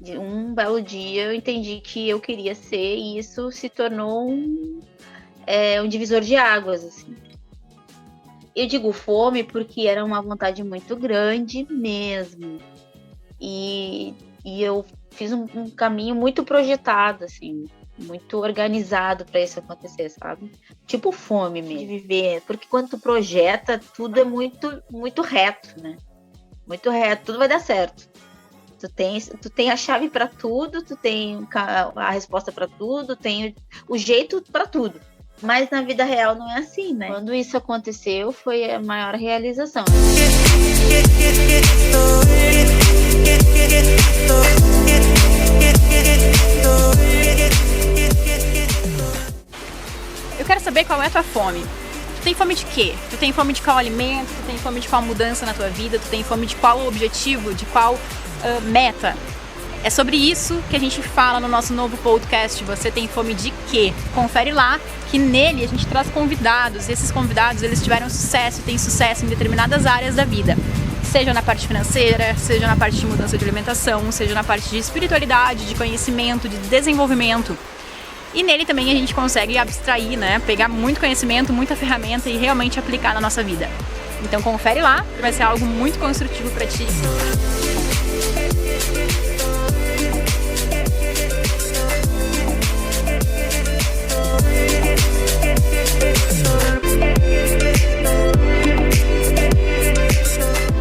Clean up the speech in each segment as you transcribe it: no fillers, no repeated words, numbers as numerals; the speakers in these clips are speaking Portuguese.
De um belo dia eu entendi que eu queria ser, e isso se tornou um divisor de águas, assim. Eu digo fome porque era uma vontade muito grande mesmo. E eu fiz um caminho muito projetado, assim, muito organizado para isso acontecer, sabe? Tipo fome mesmo, de viver. Porque quando tu projeta, tudo é muito, muito reto, né? Muito reto, tudo vai dar certo. Tu tem a chave para tudo, tu tem a resposta para tudo, tem o jeito para tudo. Mas na vida real não é assim, né? Quando isso aconteceu, foi a maior realização. Eu quero saber qual é a tua fome. Tu tem fome de quê? Tu tem fome de qual alimento? Tu tem fome de qual mudança na tua vida? Tu tem fome de qual objetivo? De qual meta? É sobre isso que a gente fala no nosso novo podcast. Você tem fome de quê? Confere lá, que nele a gente traz convidados. E esses convidados, eles tiveram sucesso, têm sucesso em determinadas áreas da vida. Seja na parte financeira, seja na parte de mudança de alimentação, seja na parte de espiritualidade, de conhecimento, de desenvolvimento. E nele também a gente consegue abstrair, né? Pegar muito conhecimento, muita ferramenta e realmente aplicar na nossa vida. Então confere lá, que vai ser algo muito construtivo para ti.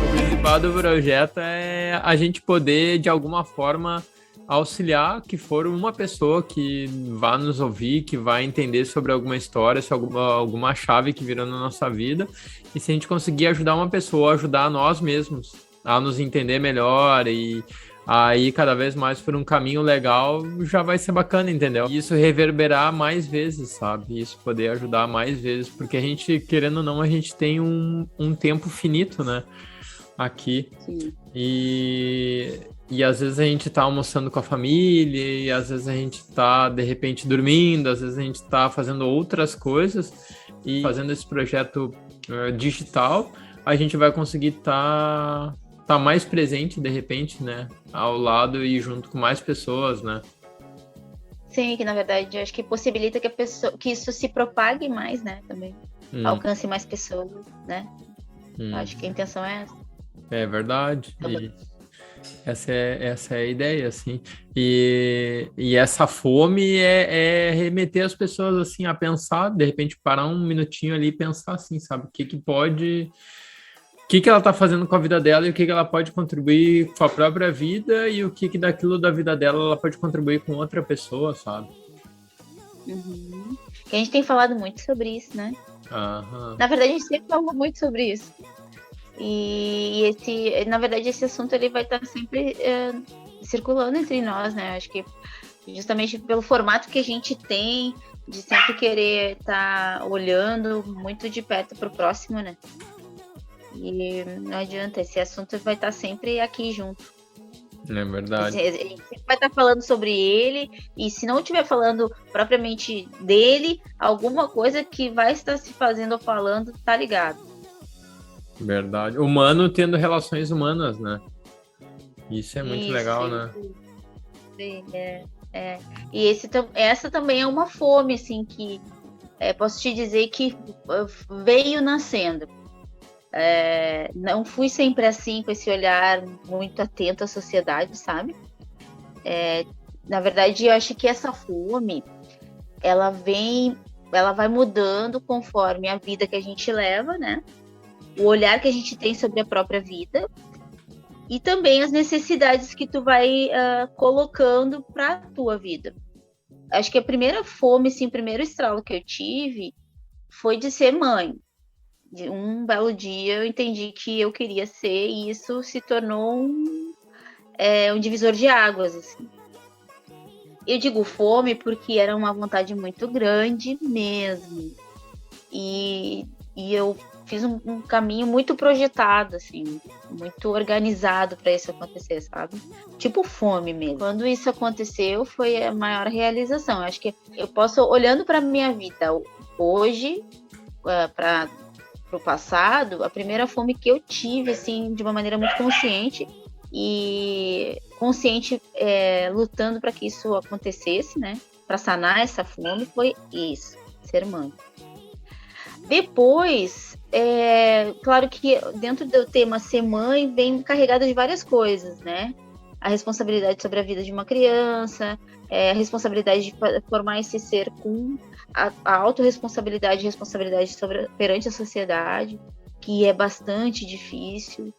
O principal do projeto é a gente poder, de alguma forma, auxiliar que for uma pessoa que vá nos ouvir, que vai entender sobre alguma história, se alguma chave que virou na nossa vida. E se a gente conseguir ajudar uma pessoa a ajudar nós mesmos a nos entender melhor e aí cada vez mais por um caminho legal, já vai ser bacana, entendeu? E isso reverberar mais vezes, sabe? Isso poder ajudar mais vezes, porque a gente, querendo ou não, a gente tem um tempo finito, né? Aqui. Sim. E às vezes a gente tá almoçando com a família, e às vezes a gente tá, de repente, dormindo, às vezes a gente tá fazendo outras coisas, e fazendo esse projeto digital, a gente vai conseguir tá mais presente, de repente, né? Ao lado e junto com mais pessoas, né? Sim, que na verdade eu acho que possibilita que isso se propague mais, né? Também. Alcance mais pessoas, né? Acho que a intenção é essa. É verdade. E essa é a ideia, assim. E essa fome é remeter as pessoas, assim, a pensar, de repente parar um minutinho ali e pensar, assim, sabe? O que ela tá fazendo com a vida dela e o que ela pode contribuir com a própria vida e o que daquilo da vida dela ela pode contribuir com outra pessoa, sabe? Uhum. E a gente tem falado muito sobre isso, né? Aham. Na verdade, a gente sempre falou muito sobre isso. E na verdade, esse assunto ele vai estar sempre circulando entre nós, né? Acho que justamente pelo formato que a gente tem, de sempre querer estar olhando muito de perto para o próximo, né? E não adianta, esse assunto vai estar sempre aqui junto. É verdade. A gente sempre vai estar falando sobre ele, e se não estiver falando propriamente dele, alguma coisa que vai estar se fazendo ou falando, tá ligado. Verdade. Humano tendo relações humanas, né? Isso é muito legal, né? Sim, E essa também é uma fome, assim, que posso te dizer que veio nascendo. Não fui sempre assim, com esse olhar muito atento à sociedade, sabe? Na verdade, eu acho que essa fome, ela vai mudando conforme a vida que a gente leva, né? O olhar que a gente tem sobre a própria vida e também as necessidades que tu vai colocando para a tua vida. Acho que a primeira fome, assim, o primeiro estralo que eu tive foi de ser mãe. De um belo dia eu entendi que eu queria ser, e isso se tornou um divisor de águas, assim. Eu digo fome porque era uma vontade muito grande mesmo. E eu fiz um caminho muito projetado, assim, muito organizado para isso acontecer, sabe? Tipo fome mesmo. Quando isso aconteceu, foi a maior realização. Acho que eu posso, olhando para minha vida hoje, para o passado, a primeira fome que eu tive, assim, de uma maneira muito consciente, e consciente, lutando para que isso acontecesse, né? Para sanar essa fome, foi isso, ser mãe. Depois, claro que dentro do tema ser mãe, vem carregada de várias coisas, né? A responsabilidade sobre a vida de uma criança, a responsabilidade de formar esse ser com a autorresponsabilidade e responsabilidade perante a sociedade, que é bastante difícil.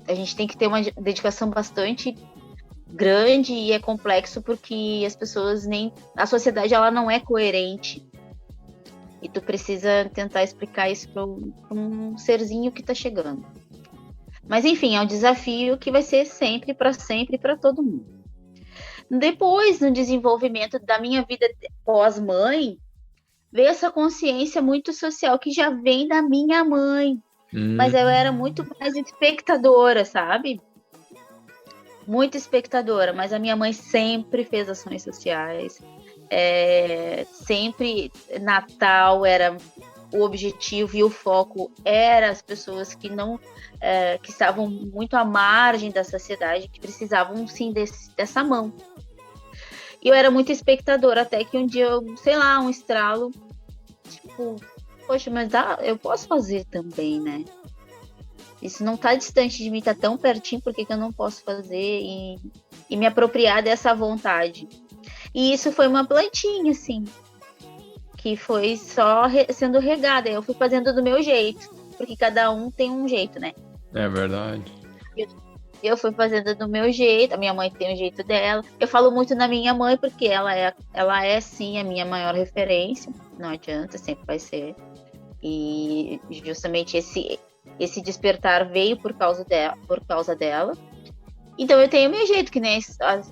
A gente tem que ter uma dedicação bastante grande e é complexo porque as pessoas a sociedade ela não é coerente e tu precisa tentar explicar isso para um serzinho que está chegando. Mas enfim, é um desafio que vai ser sempre para todo mundo. Depois, no desenvolvimento da minha vida pós-mãe, veio essa consciência muito social que já vem da minha mãe. Mas eu era muito mais espectadora, sabe? Muito espectadora, mas a minha mãe sempre fez ações sociais. Sempre Natal era o objetivo e o foco era as pessoas que não que estavam muito à margem da sociedade, que precisavam sim dessa mão. E eu era muito espectadora, até que um dia, um estralo, tipo, poxa, mas eu posso fazer também, né? Isso não tá distante de mim, tá tão pertinho, por que eu não posso fazer e me apropriar dessa vontade? E isso foi uma plantinha, assim, que foi só sendo regada. Eu fui fazendo do meu jeito, porque cada um tem um jeito, né? É verdade. Eu fui fazendo do meu jeito, a minha mãe tem o jeito dela. Eu falo muito na minha mãe, porque ela é sim a minha maior referência. Não adianta, sempre vai ser. E justamente esse despertar veio por causa dela. Então eu tenho o meu jeito, que nem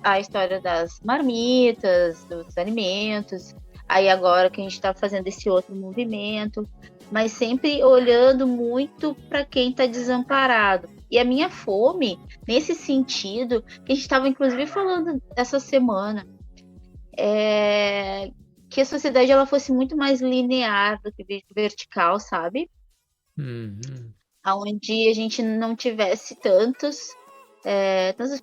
a história das marmitas, dos alimentos. Aí agora que a gente está fazendo esse outro movimento, mas sempre olhando muito para quem está desamparado. E a minha fome, nesse sentido, que a gente estava inclusive falando essa semana, que a sociedade ela fosse muito mais linear do que vertical, sabe? Onde a gente não tivesse tantas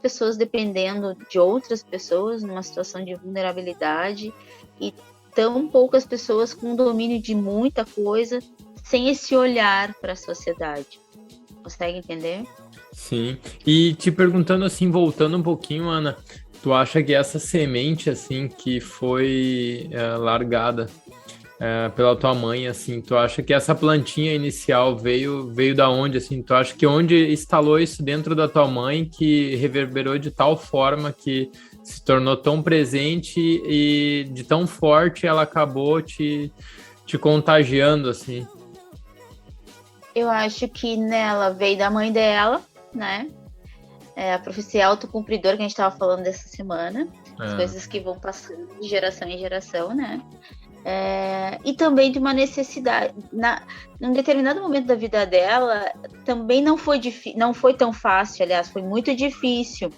pessoas dependendo de outras pessoas numa situação de vulnerabilidade e tão poucas pessoas com domínio de muita coisa sem esse olhar para a sociedade. Consegue entender? Sim. E te perguntando assim, voltando um pouquinho, Ana, tu acha que essa semente assim que foi largada pela tua mãe, assim, tu acha que essa plantinha inicial veio da onde, assim? Tu acha que onde instalou isso dentro da tua mãe que reverberou de tal forma que se tornou tão presente e de tão forte ela acabou te contagiando, assim? Eu acho que nela veio da mãe dela, né? A profecia autocumpridora que a gente estava falando dessa semana. As coisas que vão passando de geração em geração, né? E também de uma necessidade. Num determinado momento da vida dela, também não foi tão fácil, aliás, foi muito difícil.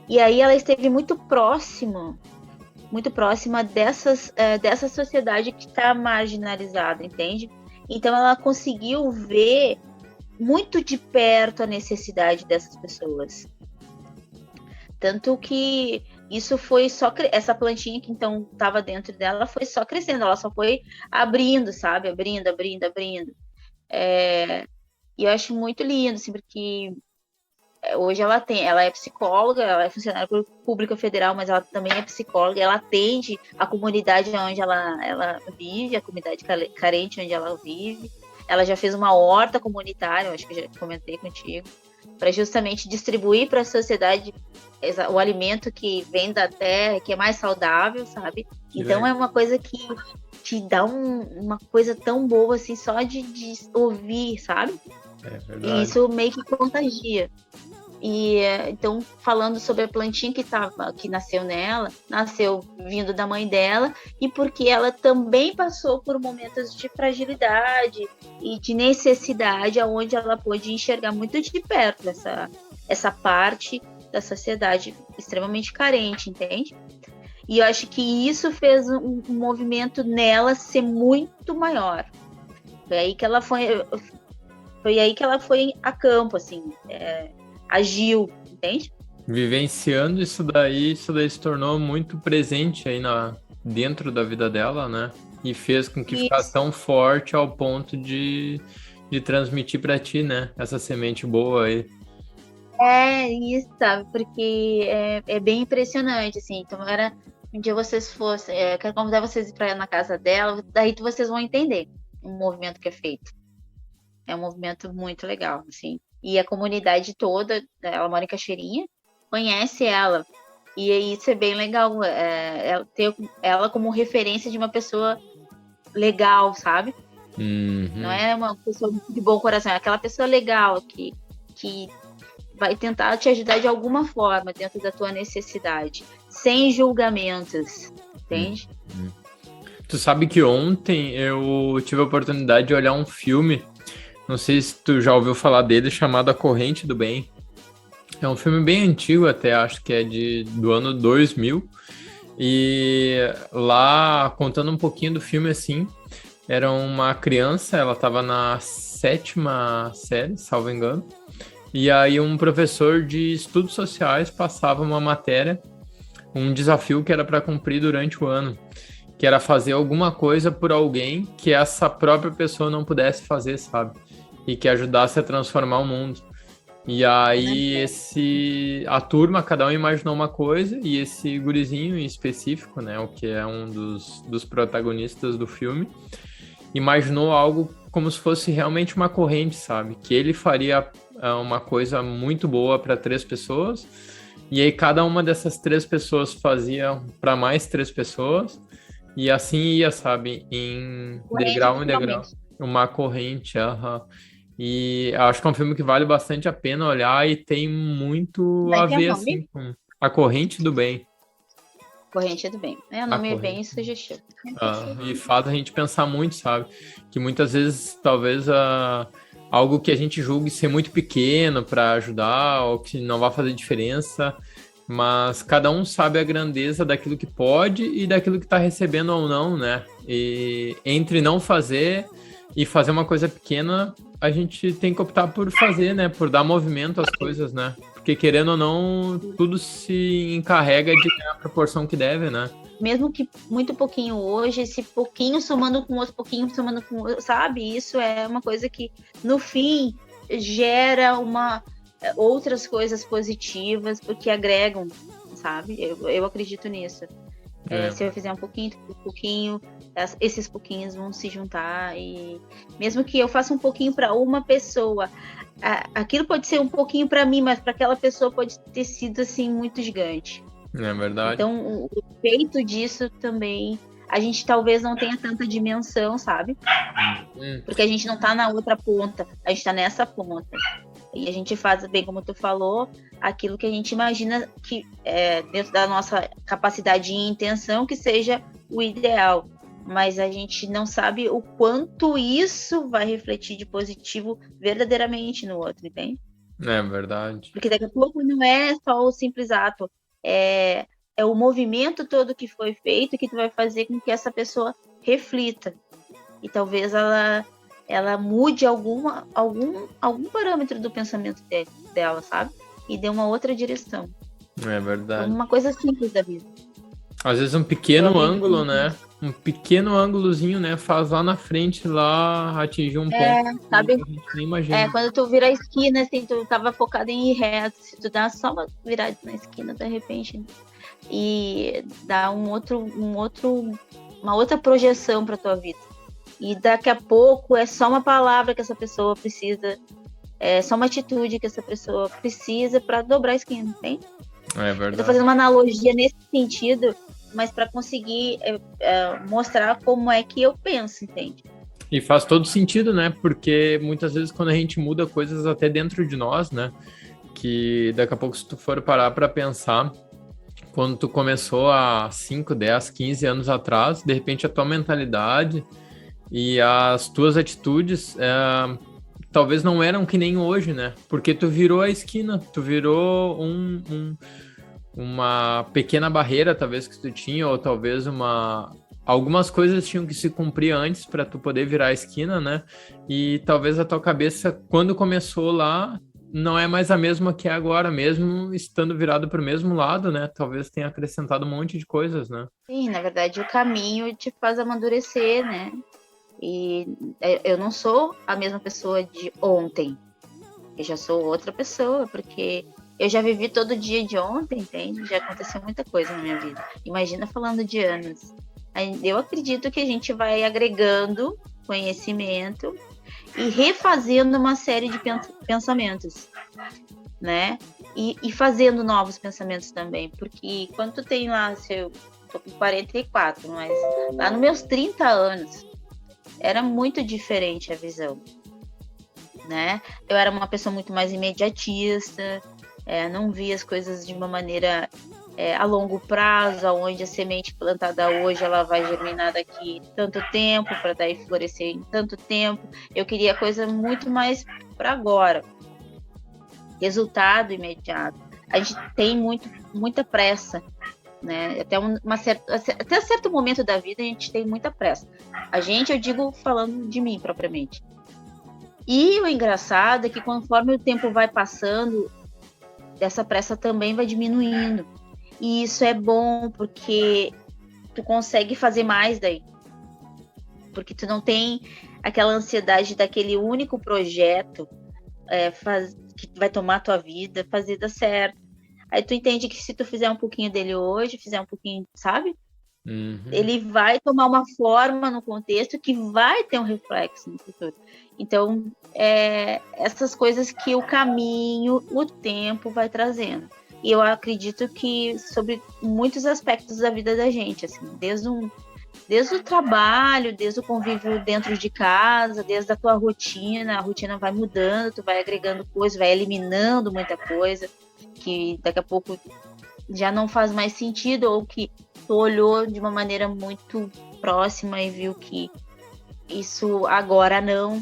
E aí ela esteve muito próxima dessa sociedade que está marginalizada, entende? Então ela conseguiu ver muito de perto a necessidade dessas pessoas. Tanto que isso foi só... Essa plantinha que então estava dentro dela foi só crescendo, ela só foi abrindo, sabe? Abrindo. E eu acho muito lindo, assim, porque hoje ela é psicóloga, ela é funcionária pública federal, mas ela também é psicóloga, ela atende a comunidade onde ela vive, a comunidade carente onde ela vive. Ela já fez uma horta comunitária, eu acho que eu já comentei contigo, para justamente distribuir para a sociedade o alimento que vem da terra, que é mais saudável, sabe? Então é uma coisa que te dá uma coisa tão boa, assim, só de ouvir, sabe? E isso meio que contagia. E então, falando sobre a plantinha que nasceu nela, nasceu vindo da mãe dela, e porque ela também passou por momentos de fragilidade e de necessidade, onde ela pôde enxergar muito de perto essa parte da sociedade extremamente carente, entende? E eu acho que isso fez um movimento nela ser muito maior. Foi aí que ela foi foi aí que ela foi a campo, assim, agiu, entende? Vivenciando isso daí se tornou muito presente aí dentro da vida dela, né? E fez com que ficasse tão forte ao ponto de transmitir para ti, né? Essa semente boa aí. Isso, sabe? Porque é bem impressionante, assim. Então, um dia vocês fossem, quero convidar vocês para ir na casa dela, daí vocês vão entender o movimento que é feito. É um movimento muito legal, assim. E a comunidade toda, ela mora em Cachoeirinha, conhece ela. E isso é bem legal, ter ela como referência de uma pessoa legal, sabe? Uhum. Não é uma pessoa de bom coração, é aquela pessoa legal que vai tentar te ajudar de alguma forma dentro da tua necessidade, sem julgamentos, entende? Tu sabe que ontem eu tive a oportunidade de olhar um filme, não sei se tu já ouviu falar dele, chamado A Corrente do Bem. É um filme bem antigo até, acho que é do ano 2000, e lá, contando um pouquinho do filme assim, era uma criança, ela estava na 7ª série, salvo engano, e aí um professor de estudos sociais passava uma matéria, um desafio que era para cumprir durante o ano, que era fazer alguma coisa por alguém que essa própria pessoa não pudesse fazer, sabe? E que ajudasse a transformar o mundo. E aí a turma, cada um imaginou uma coisa, e esse gurizinho em específico, né, o que é um dos protagonistas do filme, imaginou algo como se fosse realmente uma corrente, sabe? Que ele faria uma coisa muito boa para 3 pessoas, e aí cada uma dessas 3 pessoas fazia para mais 3 pessoas, e assim ia, sabe? Em degrau em degrau. Uma corrente, E acho que é um filme que vale bastante a pena olhar e tem muito a ver, assim, com A Corrente do Bem. Corrente do Bem. O nome é bem sugestivo. E faz a gente pensar muito, sabe? Que muitas vezes, talvez, algo que a gente julgue ser muito pequeno para ajudar ou que não vai fazer diferença, mas cada um sabe a grandeza daquilo que pode e daquilo que está recebendo ou não, né? E entre não fazer e fazer uma coisa pequena, a gente tem que optar por fazer, né? Por dar movimento às coisas, né? Porque querendo ou não, tudo se encarrega de ganhar a proporção que deve, né? Mesmo que muito pouquinho hoje, esse pouquinho somando com outro pouquinho, somando com outro, sabe? Isso é uma coisa que, no fim, gera outras coisas positivas, porque agregam, sabe? Eu acredito nisso. Se eu fizer um pouquinho, esses pouquinhos vão se juntar, e mesmo que eu faça um pouquinho para uma pessoa, aquilo pode ser um pouquinho para mim, mas para aquela pessoa pode ter sido assim muito gigante. É verdade. Então, o efeito disso também, a gente talvez não tenha tanta dimensão, sabe? Porque a gente não tá na outra ponta, a gente tá nessa ponta. E a gente faz, bem como tu falou, aquilo que a gente imagina que dentro da nossa capacidade e intenção que seja o ideal. Mas a gente não sabe o quanto isso vai refletir de positivo verdadeiramente no outro, entende? É verdade. Porque daqui a pouco não é só o simples ato, é o movimento todo que foi feito que tu vai fazer com que essa pessoa reflita. E talvez ela mude algum parâmetro do pensamento dela, sabe? E dê uma outra direção. É verdade. Uma coisa simples da vida. Às vezes um pequeno ângulo, né? Um pequeno ângulozinho, né? Faz lá na frente, lá atingir um ponto sabe? que a gente nem imagina. Quando tu vira a esquina, assim, tu tava focado em ir reto, se tu dá só uma virada na esquina, de repente, e dá uma outra projeção pra tua vida. E daqui a pouco é só uma palavra que essa pessoa precisa, é só uma atitude que essa pessoa precisa para dobrar a esquina, entende? É verdade. Eu tô fazendo uma analogia nesse sentido, mas para conseguir mostrar como é que eu penso, entende? E faz todo sentido, né? Porque muitas vezes quando a gente muda coisas até dentro de nós, né? Que daqui a pouco, se tu for parar para pensar, quando tu começou há 5, 10, 15 anos atrás, de repente a tua mentalidade e as tuas atitudes talvez não eram que nem hoje, né? Porque tu virou a esquina, tu virou uma pequena barreira, talvez, que tu tinha, ou talvez algumas coisas tinham que se cumprir antes para tu poder virar a esquina, né? E talvez a tua cabeça, quando começou lá, não é mais a mesma que é agora, mesmo estando virado para o mesmo lado, né? Talvez tenha acrescentado um monte de coisas, né? Sim, na verdade, o caminho te faz amadurecer, né? E eu não sou a mesma pessoa de ontem. Eu já sou outra pessoa, porque eu já vivi todo dia de ontem, entende? Já aconteceu muita coisa na minha vida. Imagina falando de anos. Eu acredito que a gente vai agregando conhecimento e refazendo uma série de pensamentos, né? E fazendo novos pensamentos também, porque quando tu tem lá, eu tô com 44, mas lá nos meus 30 anos, era muito diferente a visão, né? Eu era uma pessoa muito mais imediatista, não via as coisas de uma maneira a longo prazo, onde a semente plantada hoje ela vai germinar daqui tanto tempo, para daí florescer em tanto tempo. Eu queria coisa muito mais para agora, resultado imediato. A gente tem muita pressa, né? Até certo momento da vida a gente tem muita pressa. Eu digo falando de mim propriamente. E o engraçado é que conforme o tempo vai passando, essa pressa também vai diminuindo. E isso é bom porque tu consegue fazer mais daí. Porque tu não tem aquela ansiedade daquele único projeto que vai tomar a tua vida, fazer dar certo. Aí tu entende que se tu fizer um pouquinho dele hoje, fizer um pouquinho, sabe? Uhum. Ele vai tomar uma forma no contexto que vai ter um reflexo no futuro. Então, essas coisas que o caminho, o tempo vai trazendo. E eu acredito que sobre muitos aspectos da vida da gente, assim, desde o trabalho, desde o convívio dentro de casa, desde a tua rotina, a rotina vai mudando, tu vai agregando coisas, vai eliminando muita coisa, que daqui a pouco já não faz mais sentido, ou que tu olhou de uma maneira muito próxima e viu que isso agora não,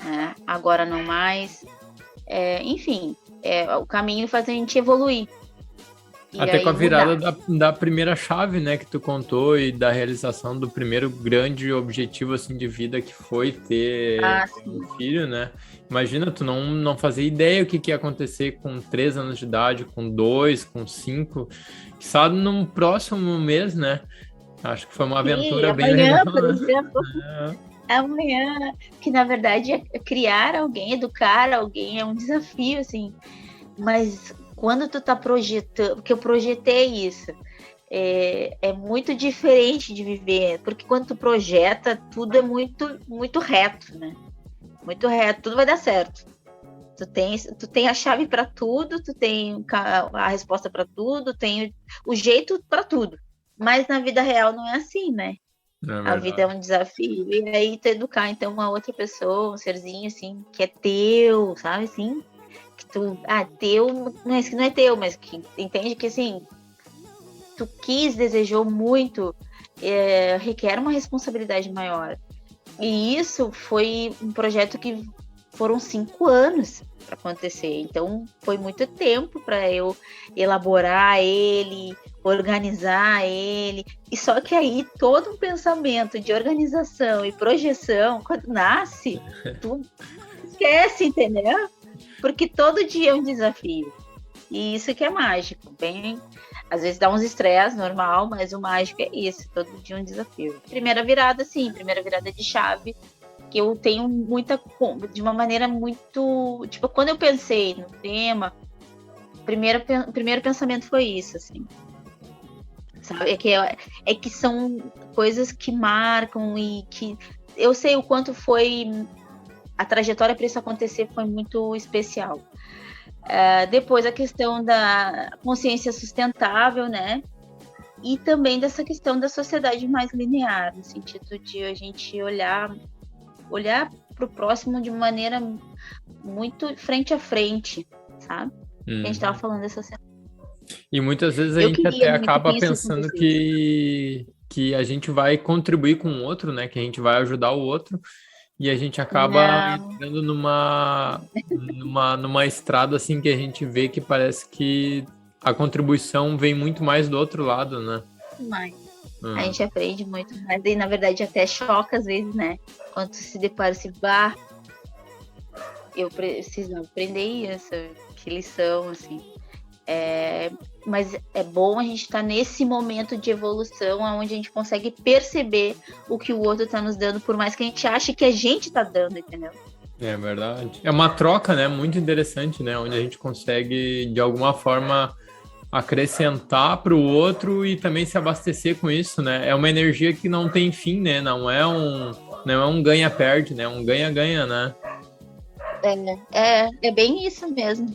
né? Agora não mais. Enfim, o caminho faz a gente evoluir. E até aí com a virada mudar. da primeira chave, né, que tu contou, e da realização do primeiro grande objetivo, assim, de vida, que foi ter um filho, né? Imagina, tu não fazia ideia o que ia acontecer com 3 anos de idade, com 2, com 5, sabe, num próximo mês, né? Acho que foi uma aventura bem amanhã, legal, por né? exemplo, amanhã, que na verdade criar alguém, educar alguém é um desafio, assim, mas quando tu tá projetando, porque eu projetei isso, é muito diferente de viver, porque quando tu projeta, tudo é muito, muito reto, né? Muito reto, tudo vai dar certo. Tu tem a chave para tudo, tu tem a resposta para tudo, tem o jeito para tudo. Mas na vida real não é assim, né? A vida é um desafio. E aí tu educar, então, uma outra pessoa, um serzinho, assim, que é teu, sabe, assim? Que tu, teu, não é que não é teu, mas que entende que, assim, tu desejou muito, requer uma responsabilidade maior. E isso foi um projeto que foram 5 anos para acontecer. Então, foi muito tempo para eu elaborar ele, organizar ele. E só que aí, todo um pensamento de organização e projeção, quando nasce, tu esquece, entendeu? Porque todo dia é um desafio. E isso que é mágico. Às vezes dá uns estresse, normal, mas o mágico é isso. Todo dia um desafio. Primeira virada de chave, que eu tenho de uma maneira muito... Tipo, quando eu pensei no tema, o primeiro pensamento foi isso, assim. Sabe? É que são coisas que marcam e que... Eu sei o quanto foi... A trajetória para isso acontecer foi muito especial. Depois a questão da consciência sustentável, né? E também dessa questão da sociedade mais linear, no sentido de a gente olhar para o próximo de maneira muito frente a frente, sabe? A gente estava falando dessa semana. E muitas vezes a gente até acaba pensando que a gente vai contribuir com o outro, né? Que a gente vai ajudar o outro. E a gente acaba entrando numa estrada assim que a gente vê que parece que a contribuição vem muito mais do outro lado, né? A gente aprende muito, mas aí, na verdade, até choca às vezes, né? Quando tu se depara assim, bah, eu preciso aprender isso, que lição, assim. Mas é bom a gente estar nesse momento de evolução, onde a gente consegue perceber o que o outro está nos dando, por mais que a gente ache que a gente está dando, entendeu? É verdade. É uma troca, né? Muito interessante, né? Onde a gente consegue, de alguma forma, acrescentar para o outro e também se abastecer com isso, né? É uma energia que não tem fim, né? Não é um ganha-perde, né? É um ganha-ganha, né? É bem isso mesmo.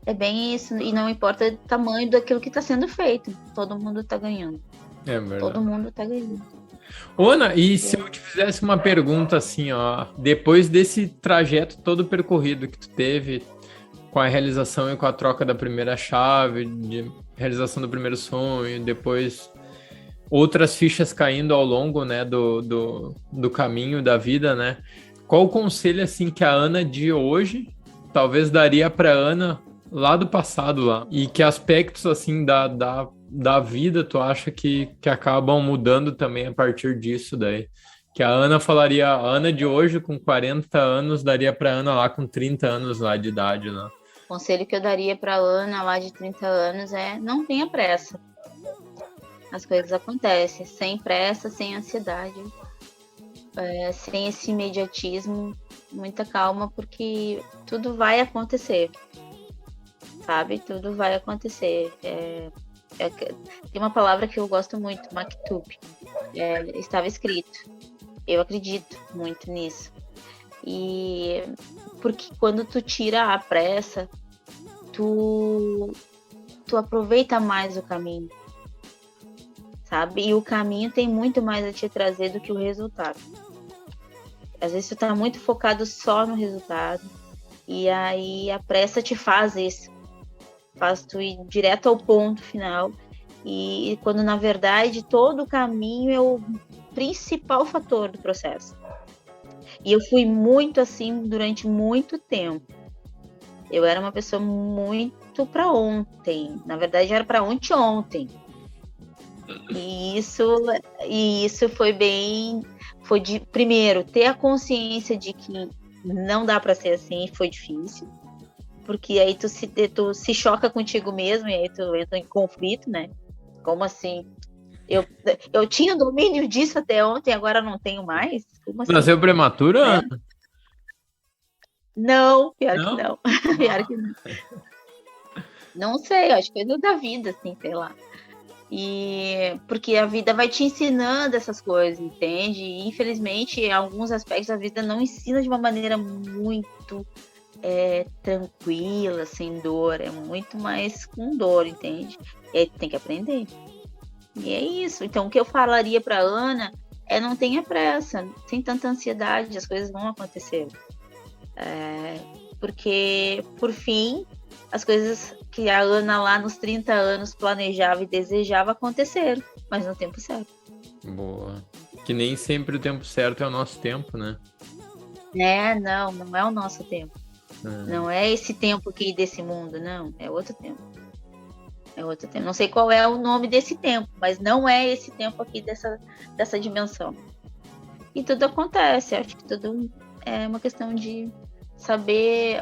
É bem isso. E não importa o tamanho daquilo que está sendo feito. Todo mundo está ganhando. É verdade. Todo mundo está ganhando. Ana, e se eu te fizesse uma pergunta assim, ó, depois desse trajeto todo percorrido que tu teve, com a realização e com a troca da primeira chave, de realização do primeiro sonho, depois outras fichas caindo ao longo, né, do caminho da vida, né? Qual o conselho assim que a Ana de hoje talvez daria para Ana lá do passado lá? E que aspectos assim da vida tu acha que acabam mudando também a partir disso daí? Que a Ana falaria, a Ana de hoje com 40 anos daria para Ana lá com 30 anos lá de idade, né? O conselho que eu daria para Ana lá de 30 anos é: não tenha pressa. As coisas acontecem sem pressa, sem ansiedade, sem esse imediatismo, muita calma, porque tudo vai acontecer, sabe? Tudo vai acontecer. Tem uma palavra que eu gosto muito, maktub, estava escrito. Eu acredito muito nisso. E porque quando tu tira a pressa, tu aproveita mais o caminho, sabe? E o caminho tem muito mais a te trazer do que o resultado. Às vezes tu tá muito focado só no resultado, e aí a pressa te faz isso. Faz tu ir direto ao ponto final, e quando na verdade todo o caminho é o principal fator do processo. E eu fui muito assim durante muito tempo. Eu era uma pessoa muito para ontem. Na verdade, era para ontem. E isso foi bem... Foi de, primeiro, ter a consciência de que não dá para ser assim, foi difícil. Porque aí tu se choca contigo mesmo, e aí tu entra em conflito, né? Como assim? Eu tinha domínio disso até ontem, agora não tenho mais? Como assim? Nasceu prematura? Não, pior Não? que não. Pior que não. Não sei, acho que é da vida, assim, sei lá. E porque a vida vai te ensinando essas coisas, entende? E, infelizmente, em alguns aspectos a vida não ensina de uma maneira muito tranquila, sem dor. É muito mais com dor, entende? E aí tem que aprender. E é isso. Então, o que eu falaria para Ana é: não tenha pressa, sem tanta ansiedade, as coisas vão acontecer. Porque, por fim, as coisas que a Ana lá nos 30 anos planejava e desejava aconteceram, mas no tempo certo. Boa. Que nem sempre o tempo certo é o nosso tempo, né? Não é o nosso tempo. Não é esse tempo aqui desse mundo, não. É outro tempo. Não sei qual é o nome desse tempo, mas não é esse tempo aqui dessa dimensão. E tudo acontece. Acho que tudo é uma questão de saber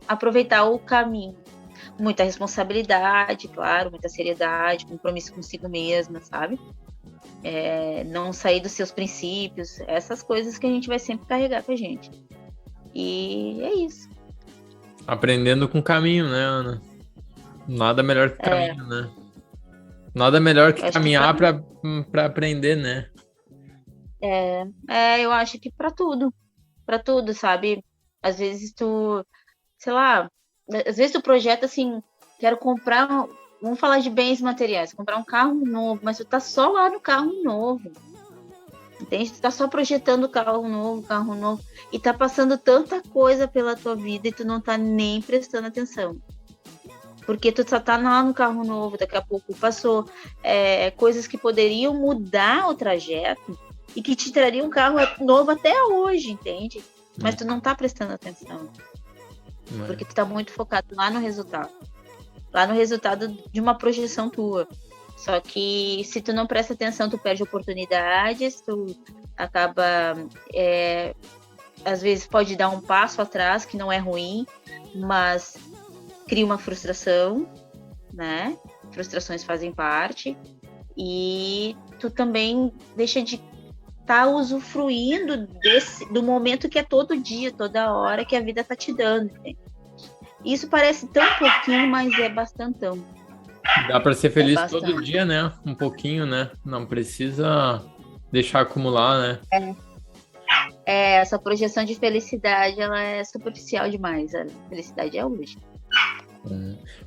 aproveitar o caminho. Muita responsabilidade, claro, muita seriedade, compromisso consigo mesma, sabe? Não sair dos seus princípios, essas coisas que a gente vai sempre carregar com a gente. E é isso. Aprendendo com o caminho, né, Ana? Nada melhor que caminho, né? Nada melhor que caminhar para aprender, né? Eu acho que para tudo, sabe? Às vezes sei lá, às vezes tu projeta assim: quero comprar, vamos falar de bens materiais, comprar um carro novo, mas tu tá só lá no carro novo, entende? Tu tá só projetando o carro novo, e tá passando tanta coisa pela tua vida e tu não tá nem prestando atenção. Porque tu só tá lá no carro novo, daqui a pouco passou coisas que poderiam mudar o trajeto e que te trariam um carro novo até hoje, entende? Mas tu não tá prestando atenção. Porque tu tá muito focado lá no resultado. Lá no resultado de uma projeção tua. Só que se tu não presta atenção, tu perde oportunidades, tu acaba, às vezes pode dar um passo atrás, que não é ruim, mas cria uma frustração, né? Frustrações fazem parte, e tu também deixa de estar usufruindo do momento que é todo dia, toda hora que a vida tá te dando, né? Isso parece tão pouquinho, mas é bastantão. Dá para ser feliz todo dia, né? Um pouquinho, né? Não precisa deixar acumular, né? Essa projeção de felicidade, ela é superficial demais. A felicidade é hoje.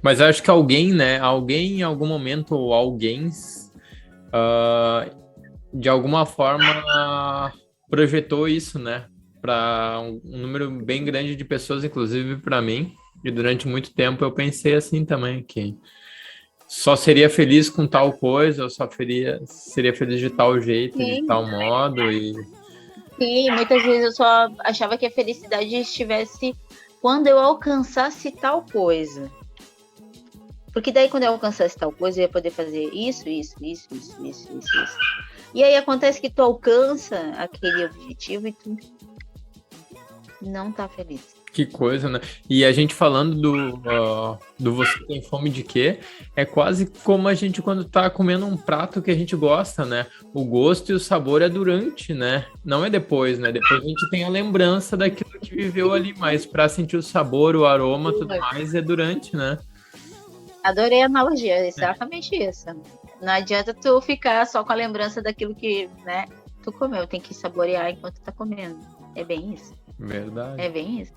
Mas eu acho que alguém, né? Alguém em algum momento, ou alguém, de alguma forma, projetou isso, né? Para um número bem grande de pessoas, inclusive para mim. E durante muito tempo eu pensei assim também, que só seria feliz com tal coisa, ou só seria feliz de tal jeito, de tal modo. Sim, muitas vezes eu só achava que a felicidade estivesse quando eu alcançasse tal coisa. Porque daí quando eu alcançasse tal coisa, eu ia poder fazer isso. E aí acontece que tu alcança aquele objetivo e tu não tá feliz. Que coisa, né? E a gente falando do Você Tem Fome de Quê? É quase como a gente quando tá comendo um prato que a gente gosta, né? O gosto e o sabor é durante, né? Não é depois, né? Depois a gente tem a lembrança daquilo que viveu ali, mas para sentir o sabor, o aroma, tudo mais, é durante, né? Adorei a analogia, é exatamente isso. Não adianta tu ficar só com a lembrança daquilo que, né, tu comeu, tem que saborear enquanto tá comendo. É bem isso. Verdade. É bem isso.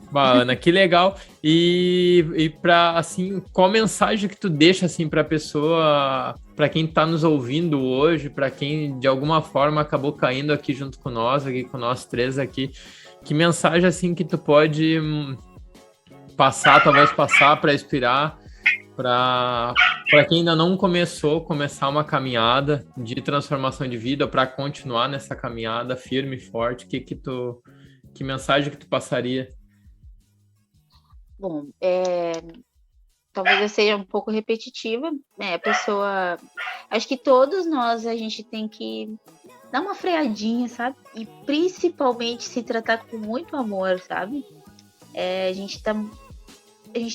Bah, Ana, que legal. E para assim, qual mensagem que tu deixa assim para pessoa, para quem tá nos ouvindo hoje, para quem de alguma forma acabou caindo aqui junto com nós, aqui com nós três aqui, que mensagem assim que tu pode passar para inspirar para quem ainda não começar uma caminhada de transformação de vida, para continuar nessa caminhada firme e forte, que mensagem que tu passaria? Bom, talvez eu seja um pouco repetitiva, né? A pessoa... Acho que todos nós, a gente tem que dar uma freadinha, sabe? E principalmente se tratar com muito amor, sabe? A gente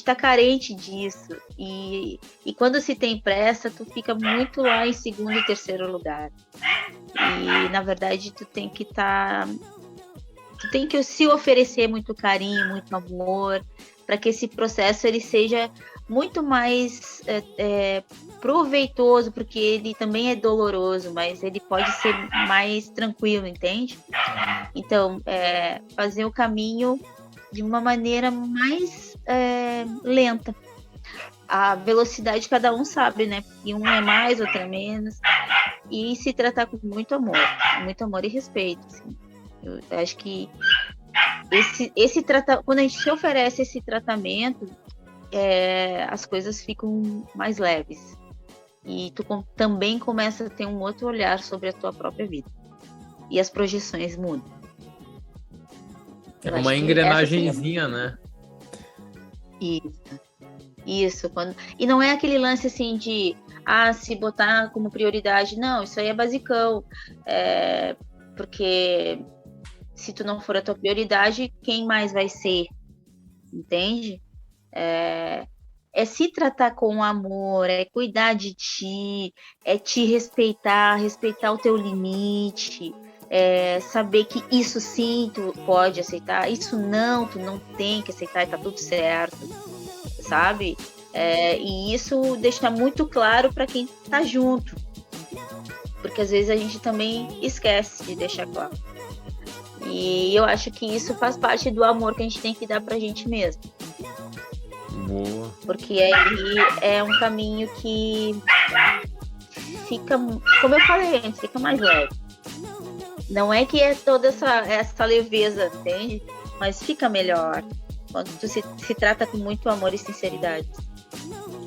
tá carente disso. E quando se tem pressa, tu fica muito lá em segundo e terceiro lugar. E, na verdade, tu tem que se oferecer muito carinho, muito amor, para que esse processo ele seja muito mais proveitoso, porque ele também é doloroso, mas ele pode ser mais tranquilo, entende? Então, fazer o caminho de uma maneira mais lenta. A velocidade cada um sabe, né? E um é mais, outro é menos. E se tratar com muito amor e respeito, assim. Eu acho que quando a gente se oferece esse tratamento, as coisas ficam mais leves. E tu também começa a ter um outro olhar sobre a tua própria vida. E as projeções mudam. É uma engrenagenzinha, né? Isso. E não é aquele lance assim de se botar como prioridade. Não, isso aí é basicão. Porque se tu não for a tua prioridade, quem mais vai ser? Entende? É se tratar com amor, é cuidar de ti, é te respeitar o teu limite, saber que isso sim tu pode aceitar, isso não, tu não tem que aceitar e tá tudo certo, sabe? E isso deixa muito claro para quem tá junto, porque às vezes a gente também esquece de deixar claro. E eu acho que isso faz parte do amor que a gente tem que dar pra gente mesmo. Boa. Porque aí é um caminho que fica, como eu falei antes, fica mais leve. Não é que é toda essa leveza, entende? Mas fica melhor quando tu se trata com muito amor e sinceridade.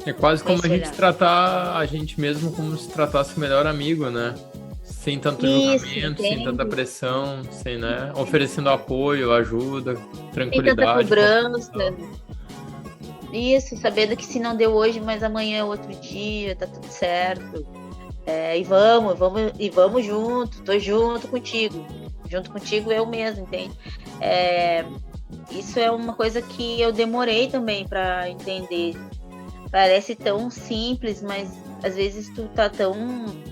É quase como a gente tratar a gente mesmo como se tratasse o melhor amigo, né? Sem tanto julgamento, sem tanta pressão, oferecendo apoio, ajuda, tranquilidade. Sem tanta cobrança. Isso, sabendo que se não deu hoje, mas amanhã é outro dia, tá tudo certo. E vamos junto, tô junto contigo. Junto contigo eu mesmo, entende? Isso é uma coisa que eu demorei também para entender. Parece tão simples, mas às vezes tu tá tão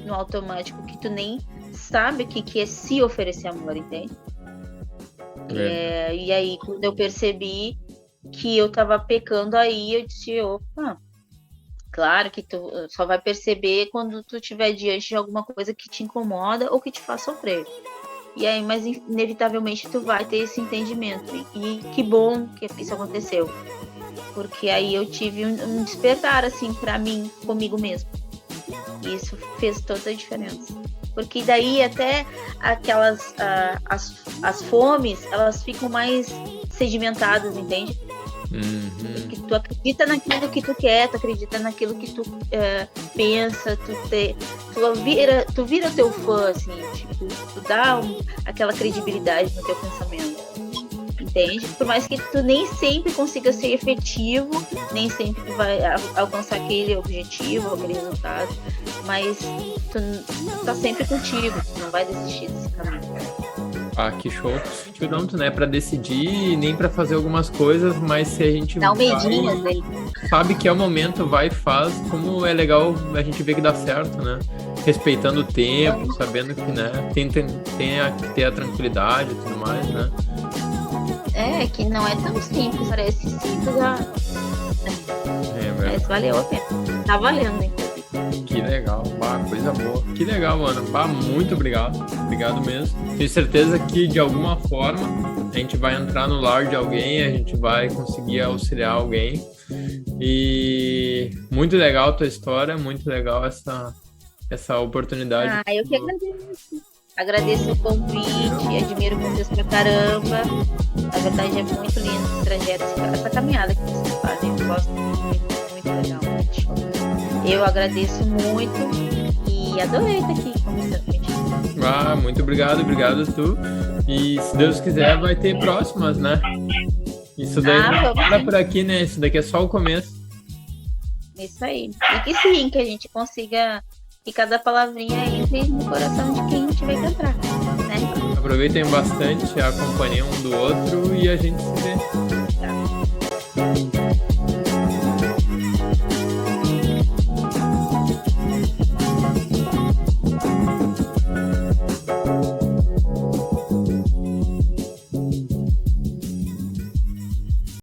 no automático que tu nem sabe o que é se oferecer amor, entende? E aí, quando eu percebi que eu tava pecando aí, eu disse, opa, claro que tu só vai perceber quando tu estiver diante de alguma coisa que te incomoda ou que te faz sofrer. E aí, mas inevitavelmente tu vai ter esse entendimento. E que bom que isso aconteceu. Porque aí eu tive um despertar, assim, pra mim, comigo mesmo. E isso fez toda a diferença. Porque daí até aquelas, as fomes, elas ficam mais sedimentadas, entende? Porque tu acredita naquilo que tu quer, tu acredita naquilo que tu pensa, tu vira teu fã, assim, tipo, tu dá aquela credibilidade no teu pensamento, entende? Por mais que tu nem sempre consiga ser efetivo, nem sempre tu vai alcançar aquele objetivo, aquele resultado, mas tu tá sempre contigo, tu não vai desistir desse caminho. Ah, que show. Tipo, não, né, pra decidir, nem pra fazer algumas coisas, mas se a gente dá um medinho, às vezes. Sabe que é o momento, vai e faz, como é legal a gente ver que dá certo, né? Respeitando o tempo, sabendo que, né, tem que ter a tranquilidade e tudo mais, né? Que não é tão simples, parece simples, mas valeu a pena. Tá valendo, hein? Que legal, coisa boa. Que legal, mano. Muito obrigado. Obrigado mesmo. Tenho certeza que de alguma forma a gente vai entrar no lar de alguém, a gente vai conseguir auxiliar alguém. E muito legal a tua história, muito legal essa oportunidade. Eu que agradeço. Agradeço o convite, admiro vocês pra caramba. Na verdade é muito lindo esse trajeto, essa caminhada que vocês fazem. Eu gosto muito legal, muito show. Eu agradeço muito e adorei estar aqui conversando contigo. Muito obrigado tu. E se Deus quiser vai ter próximas, né? Isso daí não para por aqui, né? Isso daqui é só o começo. Isso aí. E que sim, que a gente consiga que cada palavrinha entre no coração de quem tiver que entrar, né? Aproveitem bastante a companhia um do outro e a gente se vê. Tá.